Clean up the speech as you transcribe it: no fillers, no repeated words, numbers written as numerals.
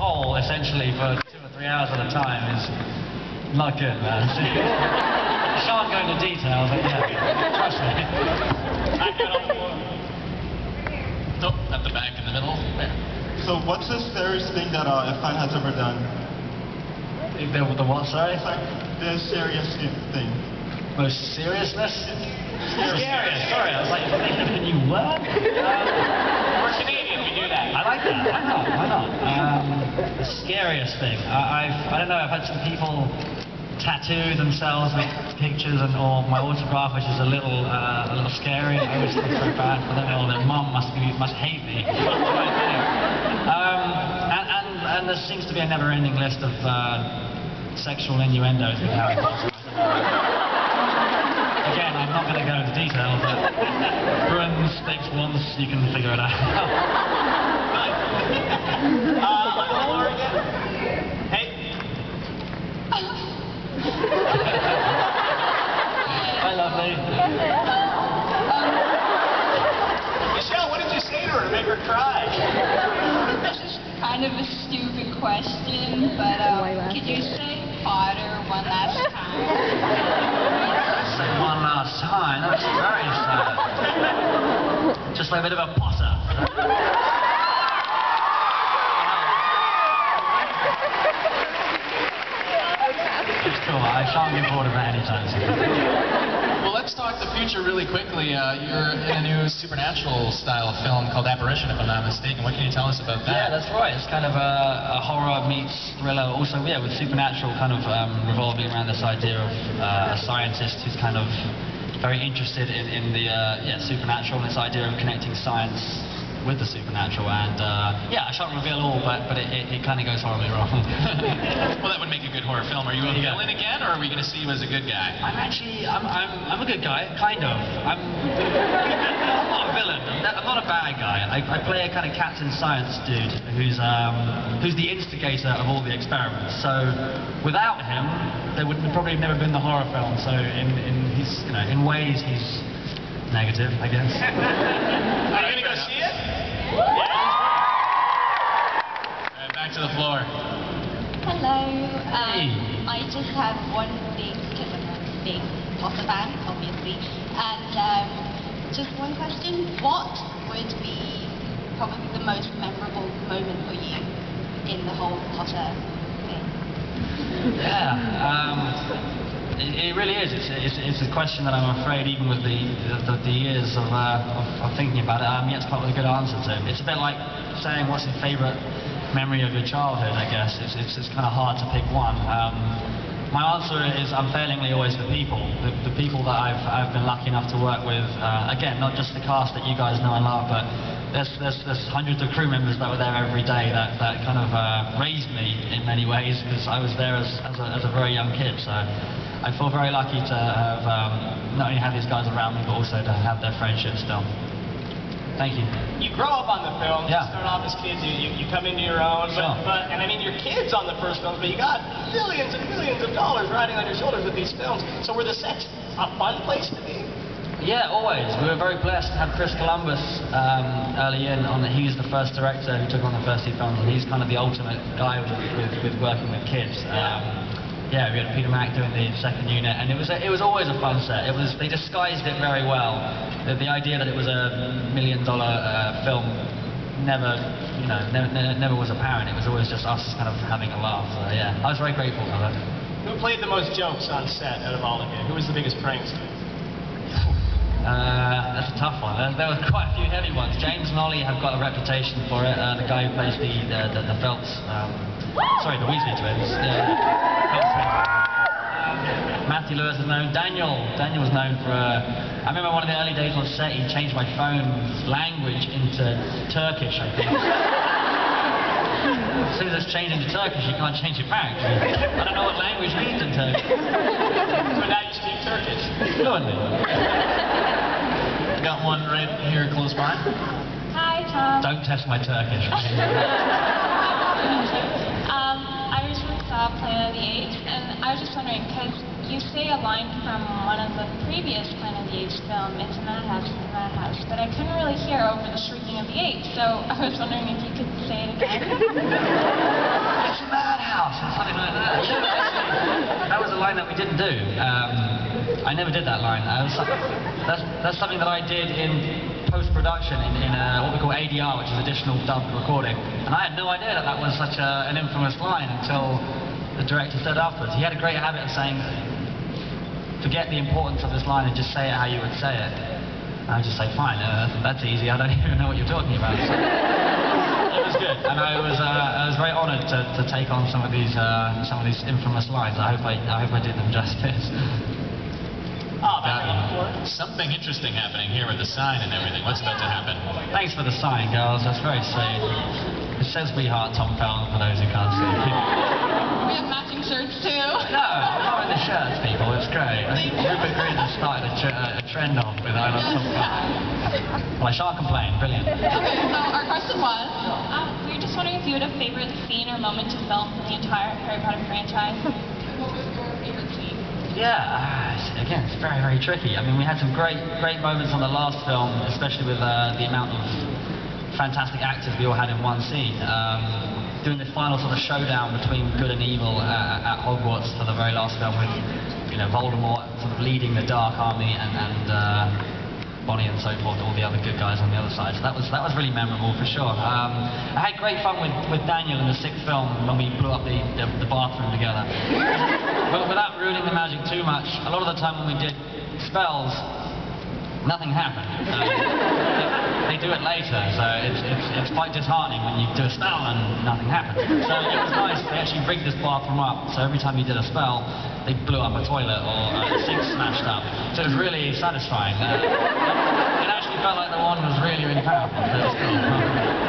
hole, essentially, for 2 or 3 hours at a time is not good, man. Shan't go into detail, but yeah, trust me. Oh, at the back in the middle. There. So what's the scariest thing that a fan has ever done? The what, sorry? The serious thing. Most seriousness? Scariest, sorry, I was like, thinking of a new word? We're Canadian, we do that. I like that, why not? The scariest thing. I don't know, I've had some people tattoo themselves with pictures or my autograph, which is a little scary. I always feel so bad for them, or their mum must hate me. And there seems to be a never-ending list of sexual innuendos with Harry Potter. Again, I'm not going to go into detail, but ruins, sticks, once, you can figure it out. Hey. Hi, lovely. Michelle, what did you say to her to make her cry? This is kind of a stupid question, but could you say Potter one last time? Say one last time? That's very sad. Just like a bit of a Potter. It's cool. I shan't get bored of that anytime soon. Well, let's talk the future really quickly. You're in a new supernatural style film called Apparition, if I'm not mistaken. What can you tell us about that? Yeah, that's right. It's kind of a horror meets thriller. Also, yeah, with supernatural kind of revolving around this idea of a scientist who's kind of very interested in the supernatural, and this idea of connecting science with the supernatural. And yeah, I shan't reveal all, but it kind of goes horribly wrong. Well, that would make a good horror film. Are you a villain again, or are we going to see you as a good guy? I'm a good guy, kind of. I'm not a villain. I'm not a bad guy. I play a kind of Captain Science dude who's the instigator of all the experiments. So without him, there would probably have never been the horror film. So in ways he's negative, I guess. Are you going to go see it? Yeah. Back to the floor. Hello. Hey. I just have one thing, because I'm a big Potter fan, obviously, and just one question. What would be probably the most memorable moment for you in the whole Potter thing? Yeah. It really is. It's a question that I'm afraid, even with the years of thinking about it, I'm yet to come up with a good answer to. It's a bit like saying what's your favourite memory of your childhood, I guess. It's kind of hard to pick one. My answer is unfailingly always the people. The people that I've been lucky enough to work with. Again, not just the cast that you guys know and love, but there's hundreds of crew members that were there every day that kind of raised me in many ways, because I was there as a very young kid. So I feel very lucky to have not only have these guys around me, but also to have their friendship still. Thank you. You grow up on the film. Yeah. You start off as kids. You come into your own. Sure. And I mean, you're kids on the first films, but you got millions and millions of dollars riding on your shoulders with these films. So were the sets a fun place to be? Yeah, always. We were very blessed to have Chris Columbus early in. He's the first director who took on the first 2 films, and he's kind of the ultimate guy with working with kids. Yeah, we had Peter Mack doing the second unit, and it was always a fun set. They disguised it very well. The idea that it was a $1 million film never was apparent. It was always just us kind of having a laugh. So yeah, I was very grateful for that. Who played the most jokes on set out of all of you? Who was the biggest prankster? That's a tough one. There were quite a few heavy ones. James and Ollie have got a reputation for it. The guy who plays the Felts, the Weasley twins. Matthew Lewis is known. Daniel was known for. I remember one of the early days on set, he changed my phone's language into Turkish, I think. As soon as it's changed into Turkish, you can't change it back. I don't know what language means in Turkish. So now you speak Turkish. Fluently. Got one right here close by. Hi, Tom. Don't test my Turkish. I recently saw Planet of the Apes, and I was just wondering, because you say a line from one of the previous Planet of the Apes film, it's in that house, but I couldn't really hear over the shrieking of the apes, so I was wondering if you could say it again. that we didn't do. I never did that line. That's something that I did in post-production in what we call ADR, which is additional dubbed recording. And I had no idea that that was such an infamous line until the director said afterwards. He had a great habit of saying, forget the importance of this line and just say it how you would say it. And I would just say, fine, that's easy, I don't even know what you're talking about. So, it was good, and I was very honoured to take on some of these infamous lines. I hope I did them justice. Something interesting happening here with the sign and everything. What's about to happen? Thanks for the sign, girls. That's very sweet. It says "We Heart Tom Felton" for those who can't see. We have matching shirts too. No, I'm not in the shirts, people. It's great. I think Rupert Green has started a trend off with "I Love Tom Felton." Well, I shan't complain. Brilliant. Okay, so our question was, We were just wondering if you had a favorite scene or moment to film from the entire Harry Potter franchise. what was your favorite scene? Yeah, again, it's very, very tricky. I mean, we had some great moments on the last film, especially with the amount of fantastic actors we all had in one scene. Doing the final sort of showdown between good and evil at Hogwarts for the very last film with, you know, Voldemort sort of leading the Dark Army and Bonnie and so forth, all the other good guys on the other side. So that was really memorable for sure. I had great fun with Daniel in the 6th film when we blew up the bathroom together. But without ruining the magic too much, a lot of the time when we did spells, nothing happened. They do it later, so it's quite disheartening when you do a spell and nothing happens. So it was nice, they actually rigged this bathroom up, so every time you did a spell, they blew up a toilet or a sink smashed up. So it was really satisfying. It actually felt like the wand was really, really powerful, so it was cool.